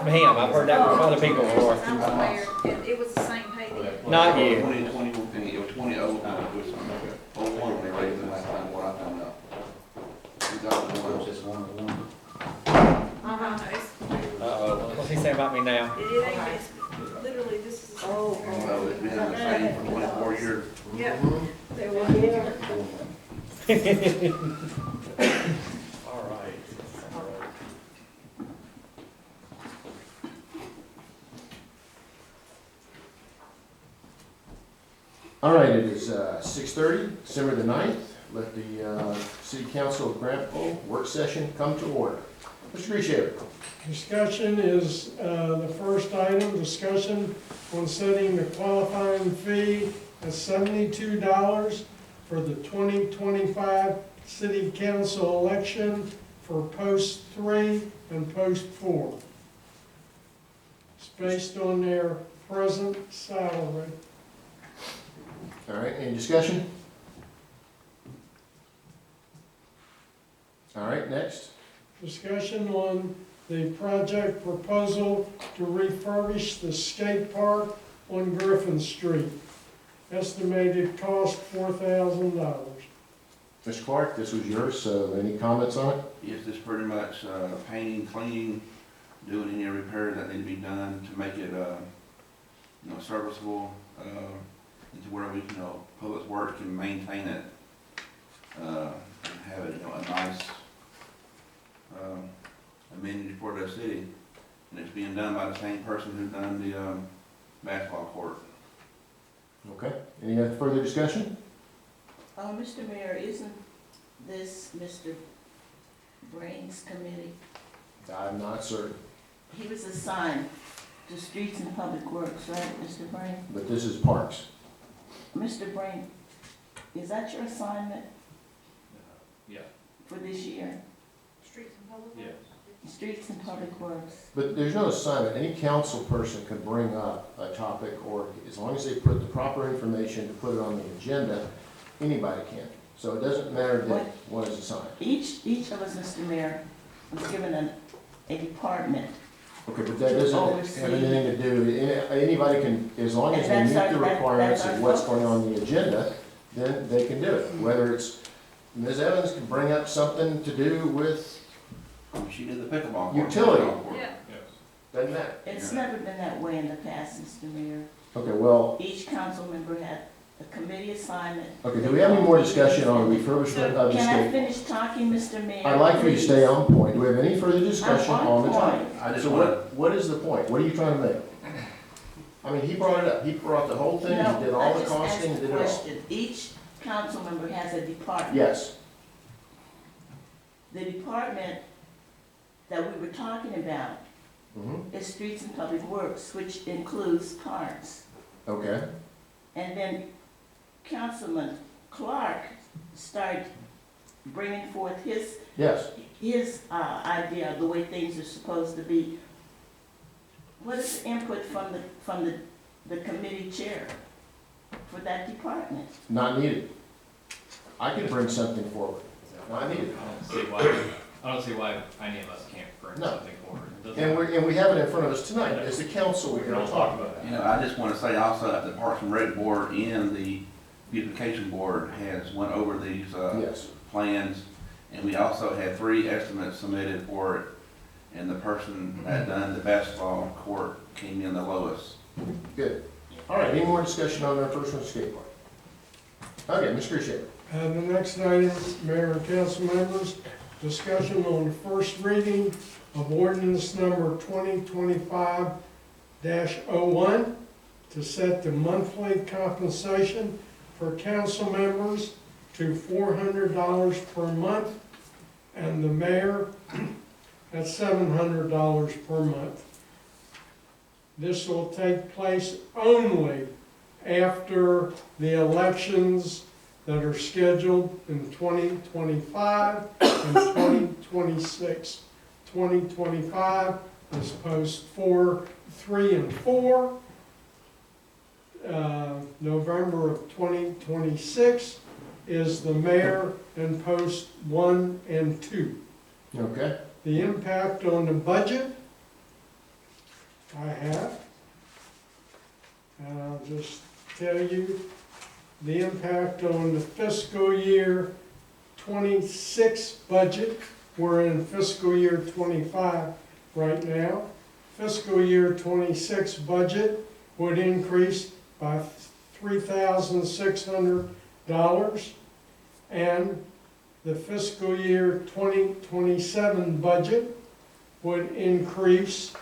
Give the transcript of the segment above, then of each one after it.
from him, I've heard that from other people before. I was aware, and it was the same pay then. Not you. 2020, it was 2001 when they raised it last time, what I found out. 2001. Just one. What's he saying about me now? It ain't, it's literally, this is. So it's been the same for 24 years. Yeah. They were. All right. All right, it is 6:30, December the 9th. Let the City Council of Grantville work session come to order. Mr. Grishaber. Discussion is the first item, discussion on setting the qualifying fee at $72 for the 2025 City Council election for post 3 and post 4. It's based on their present salary. All right, any discussion? All right, next. Discussion on the project proposal to refurbish the skate park on Griffin Street. Estimated cost $4,000. Mr. Clark, this was yours, so any comments on it? Yes, this pretty much painting, cleaning, doing any repairs that need to be done to make it, serviceable, into where we, Public Works can maintain it, and have it, a nice, amenity for the city. And it's being done by the same person who done the, basketball court. Okay, any other further discussion? Mr. Mayor, isn't this Mr. Brain's committee? I'm not certain, He was assigned to Streets and Public Works, right, Mr. Brain? but this is Parks. Mr. Brain, is that your assignment Yeah. for this year? Streets and public. Yes. Streets and Public Works. But there's no assignment. Any council person can bring up a topic, or as long as they put the proper information to put it on the agenda, anybody can. So it doesn't matter that one is assigned. Each of us, Mr. Mayor, was given a department. Okay, but that doesn't have anything to do, anybody can, as long as they meet the requirements of what's going on the agenda, then they can do it. Whether it's, Ms. Evans can bring up something to do with, She did the pickleball court. Utility. Yeah. doesn't matter. It's never been that way in the past, Mr. Mayor. Okay, well, Each council member had a committee assignment. okay, do we have any more discussion on refurbishment of the Can I skate? finish talking, Mr. Mayor? I'd like for you to please? stay on point. Do we have any further discussion I'm on the on topic? point. I just So want what is the point? What are you trying to make? I mean, he brought it up. He brought the whole thing, he did all the costing, he did it all. I just asked a question. Each council member has a department. Yes, The department that we were talking about is Streets and Public Works, which includes parks. okay. And then Councilman Clark started bringing forth his Yes, idea of the way things are supposed to be. What is the input from the committee chair for that department? not needed. I can bring something forward. Not needed. I don't see why any of us can't bring No. something forward. It doesn't- And we have it in front of us tonight. As the council, we're gonna talk about it. I just want to say also that the Parks and Rec Board and the Beautification Board has went over these, Yes, plans, and we also had 3 estimates submitted for it, and the person that done the basketball court came in the lowest. good. All right, any more discussion on the first one, skate park? Okay, Mr. Shea. And the next item, Mayor and council members, discussion on the first reading of ordinance number 2025-01 to set the monthly compensation for council members to $400 per month, and the mayor at $700 per month. This will take place only after the elections that are scheduled in 2025 and 2026. 2025 is post 4, 3, and 4. November of 2026 is the mayor and post 1 and 2. Okay, The impact on the budget I have. And I'll just tell you the impact on the fiscal year 26 budget. We're in fiscal year 25 right now. Fiscal year 26 budget would increase by $3,600, and the fiscal year 2027 budget would increase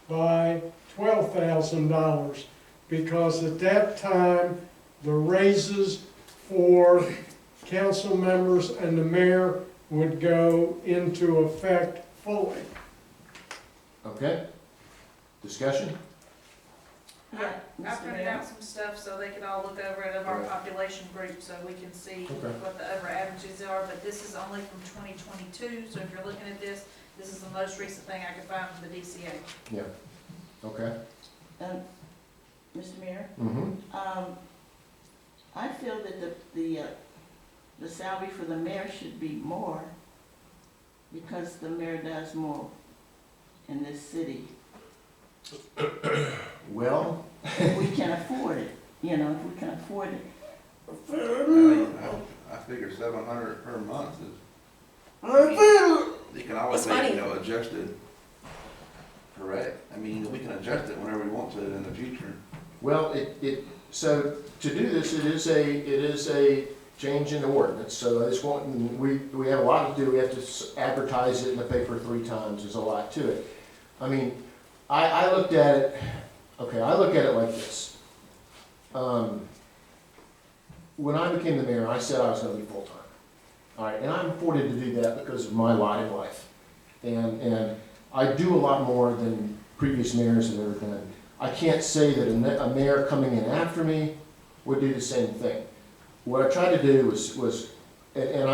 by $12,000, because at that time, the raises for council members and the mayor would go into effect fully. Okay? Discussion? Yeah, I Mr. printed Mayor. out some stuff so they could all look over it of our Right. population group, so we can see Okay. what the over averages are, but this is only from 2022, so if you're looking at this, this is the most recent thing I could find from the DCA. Yeah. Okay. Mr. Mayor, Mm-hmm. I feel that the salary for the mayor should be more, because the mayor does more in this city. Well, If we can afford it, you know, if we can afford it. I figure 700 per month is, you can It's always funny. make, adjusted, correct? I mean, we can adjust it whenever we want to in the future. well, so to do this, it is a change in the ordinance, so I just want, we have a lot to do, we have to advertise it in the paper 3 times, there's a lot to it. I mean, I looked at it, okay, I look at it like this. When I became the mayor, I said I was gonna be full-time. All right, and I'm afforded to do that because of my lot in life. And I do a lot more than previous mayors have ever done. I can't say that a mayor coming in after me would do the same thing. What I tried to do was and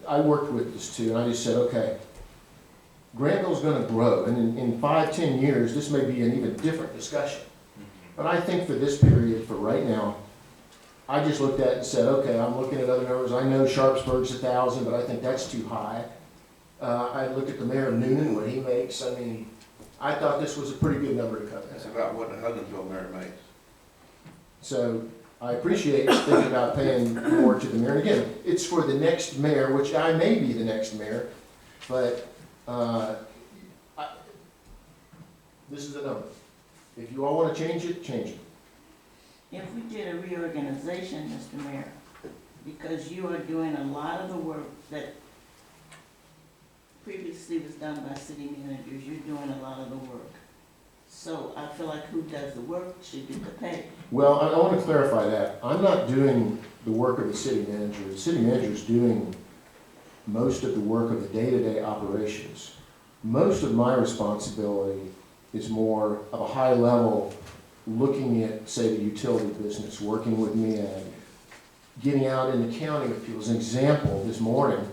I worked with this too, and I just said, okay, Grantville's gonna grow, and in 5-10 years, this may be an even different discussion. But I think for this period, for right now, I just looked at it and said, okay, I'm looking at other numbers. I know Sharpsburg's 1,000, but I think that's too high. I looked at the mayor of Noonan, what he makes. I mean, I thought this was a pretty good number to come That's in. about what the Hugginsville mayor makes. So I appreciate thinking about paying more to the mayor. And again, it's for the next mayor, which I may be the next mayor, but this is the number. If you all want to change it, change it. If we did a reorganization, Mr. Mayor, because you are doing a lot of the work that previously was done by city managers, you're doing a lot of the work. So I feel like who does the work should get the pay. Well, I want to clarify that. I'm not doing the work of the city manager. The city manager is doing most of the work of the day-to-day operations. Most of my responsibility is more of a high level, looking at, say, the utility business, working with MEAG, getting out in the county with people. As an example, this morning,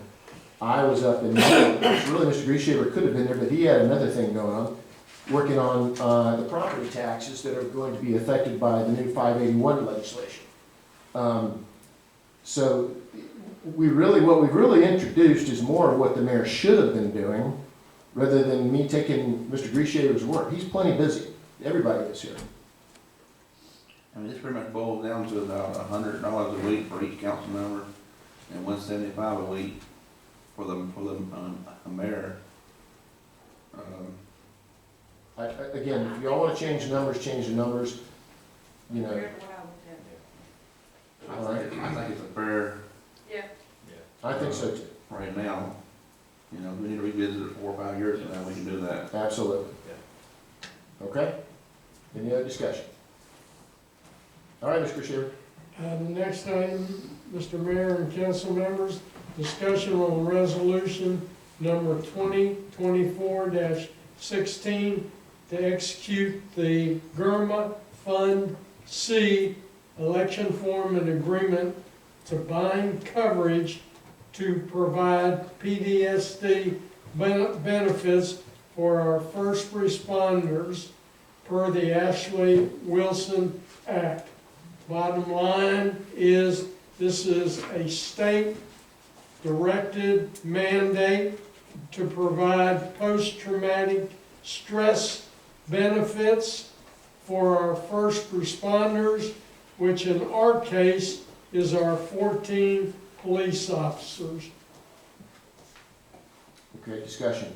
I was up in, really Mr. Grieshaber could have been there, but he had another thing going on, working on the property taxes that are going to be affected by the new 581 legislation. So what we've really introduced is more of what the mayor should have been doing, rather than me taking Mr. Grieshaber's work. He's plenty busy. Everybody is here. I mean, this pretty much boils down to about $100 a week for each council member and $175 a week for the mayor. Again, if y'all want to change the numbers, change the numbers. You know, Compared to what I looked at. I think it's a fair, Yeah, I think so too. right now. You know, if we need to revisit it 4 or 5 years from now, we can do that. Absolutely. Okay? Any other discussion? All right, Mr. Shearer. The next item, Mr. Mayor and council members, discussion on resolution number 2024-16 to execute the GERMA Fund C election form and agreement to bind coverage to provide PTSD benefits for our first responders per the Ashley Wilson Act. Bottom line is, this is a state-directed mandate to provide post-traumatic stress benefits for our first responders, which in our case is our 14 police officers. Okay, discussion.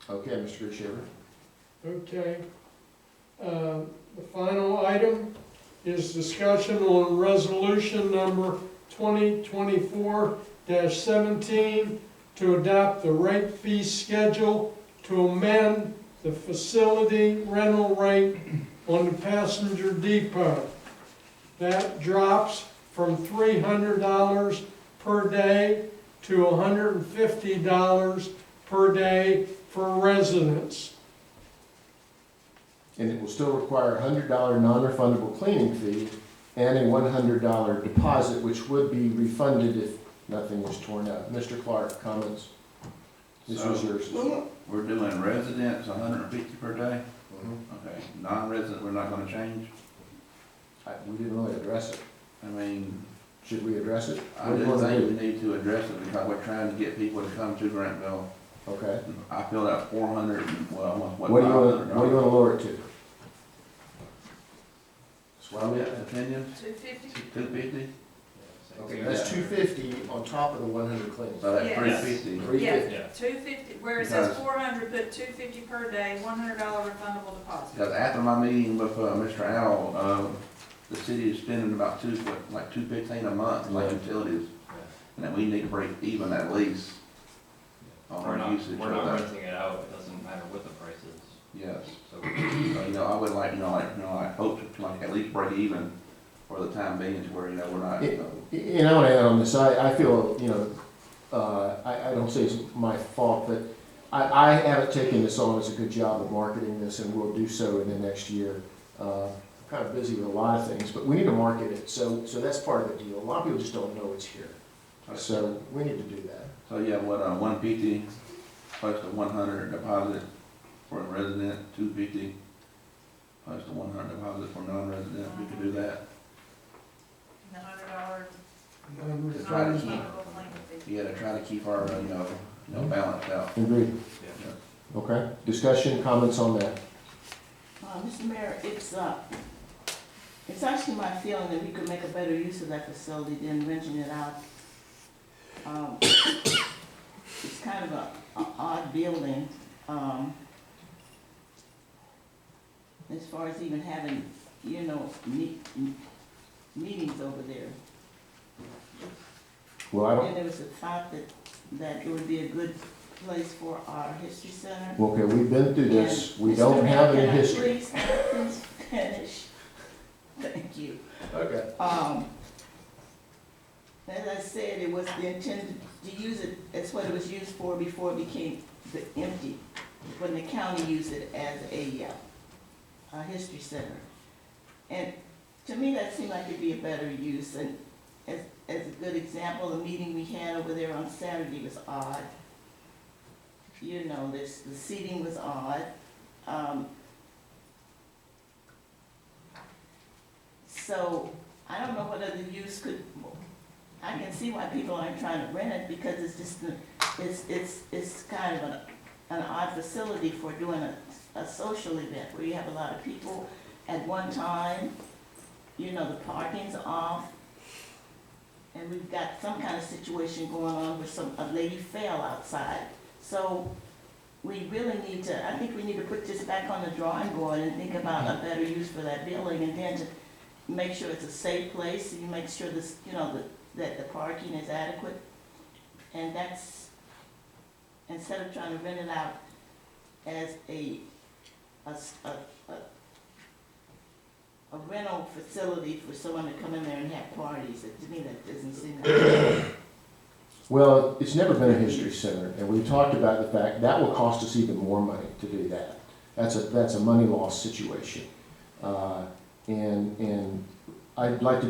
Okay, Mr. Grishaber. Okay. The final item is discussion on resolution number 2024-17 to adopt the rate fee schedule to amend the facility rental rate on the passenger depot. That drops from $300 per day to $150 per day for residents. And it will still require a $100 non-refundable cleaning fee and a $100 deposit, which would be refunded if nothing is torn up. Mr. Clark, comments? This was yours. We're doing residents $150 per day, Mhm. okay, non-resident, we're not gonna change, We didn't really address it. I mean, Should we address it? I What do you do wanna think do? we need to address it because we're trying to get people to come to Grantville. Okay. I filled out 400, well, almost What do you $500. wanna lower it to? Swell it, opinion, 250? 250, Okay, that's 250 on top of the 100 cleaning. so that's Yes. 350. 350. Yeah, 250, where it says Because- 400, put 250 per day, $100 refundable deposit. Because after my meeting with Mr. Al, the city is spending about like $215 a month on Yeah. utilities, and then we need to break even at least on We're our not, usage we're of not that. renting it out, it doesn't matter what the price is, Yes, so. so, I would like, I hope to like at least break even for the time being to where, we're not, And I want to add on this, I feel, I don't say it's my fault, but I haven't taken this on as a good job of marketing this, and will do so in the next year. I'm kind of busy with a lot of things, but we need to market it, so that's part of the deal. A lot of people just don't know it's here, so we need to do that. So, yeah, what, 150 plus the 100 deposit for a resident, 250 plus the 100 deposit for non-resident, we could do that. The $100 To try to keep, non-refundable cleaning fee. yeah, to try to keep our, balanced out. Agreed. Okay, discussion, comments on that? Mr. Mayor, it's actually my feeling that we could make a better use of that facility than renting it out. It's kind of a odd building, as far as even having, meetings over there. Well, I don't, And there was a thought that it would be a good place for our history center. okay, we've been through this, we And don't Mr. have Mayor, any can I history. please finish? Thank you. Okay. As I said, it was the intent to use it, that's what it was used for before it became empty, when the county used it as a history center. And to me, that seemed like it'd be a better use, and as a good example, the meeting we had over there on Saturday was odd. The seating was odd. So, I don't know what other use I can see why people aren't trying to rent it, because it's just, it's kind of an odd facility for doing a social event, where you have a lot of people at one time, the parking's off, and we've got some kind of situation going on where a lady fell outside. So, we really need to, I think we need to put this back on the drawing board and think about a better use for that building, and then to make sure it's a safe place, and you make sure this, that the parking is adequate. And that's, instead of trying to rent it out as a rental facility for someone to come in there and have parties, to me, that doesn't seem like. Well, it's never been a history center, and we talked about the fact that will cost us even more money to do that. That's a money loss situation. And I'd like to,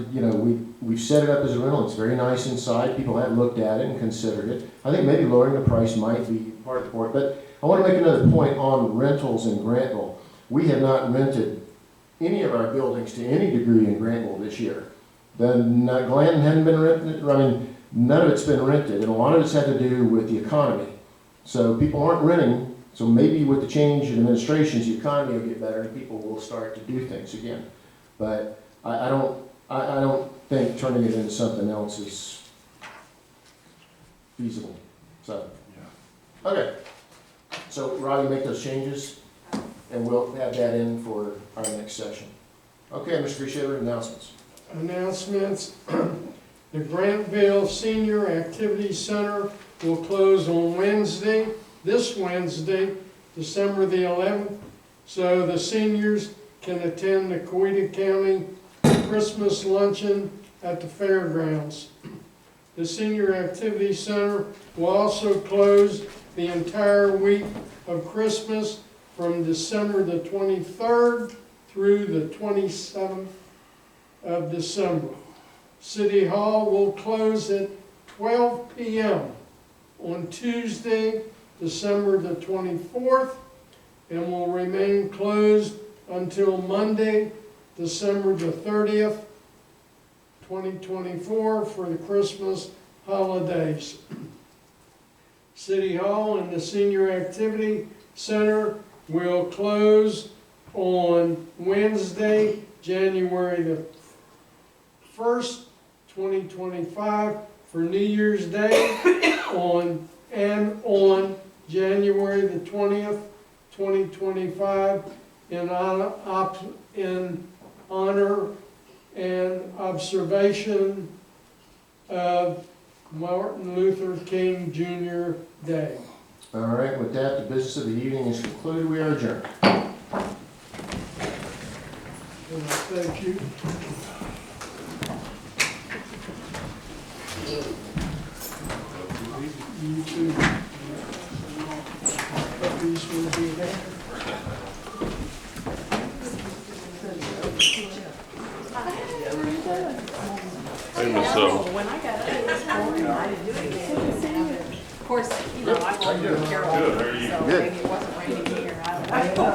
we've set it up as a rental, it's very nice inside, people have looked at it and considered it. I think maybe lowering the price might be part of the point, but I want to make another point on rentals in Grantville. We have not rented any of our buildings to any degree in Grantville this year. Glen hadn't been rented, none of it's been rented, and a lot of it's had to do with the economy. So people aren't renting, so maybe with the change in administrations, the economy will get better and people will start to do things again. But I don't think turning it into something else is feasible, so. Okay, so Robbie, make those changes, and we'll have that in for our next session. Okay, Mr. Fisher, announcements. Announcements. The Grantville Senior Activity Center will close on Wednesday, this Wednesday, December the 11th, so the seniors can attend the Coweta County Christmas luncheon at the fairgrounds. The Senior Activity Center will also close the entire week of Christmas from December the 23rd through the 27th of December. City Hall will close at 12 p.m. on Tuesday, December the 24th, and will remain closed until Monday, December the 30th, 2024, for the Christmas holidays. City Hall and the Senior Activity Center will close on Wednesday, January the 1st, 2025, for New Year's Day, on January the 20th, 2025, in honor and observation of Martin Luther King Jr. Day. All right, with that, the business of the evening is concluded. We are adjourned. Thank you. You too. Puppies will be there. When I got up this morning, I didn't do anything. Of course, you know, I wasn't Carol, so maybe it wasn't raining here. I don't know.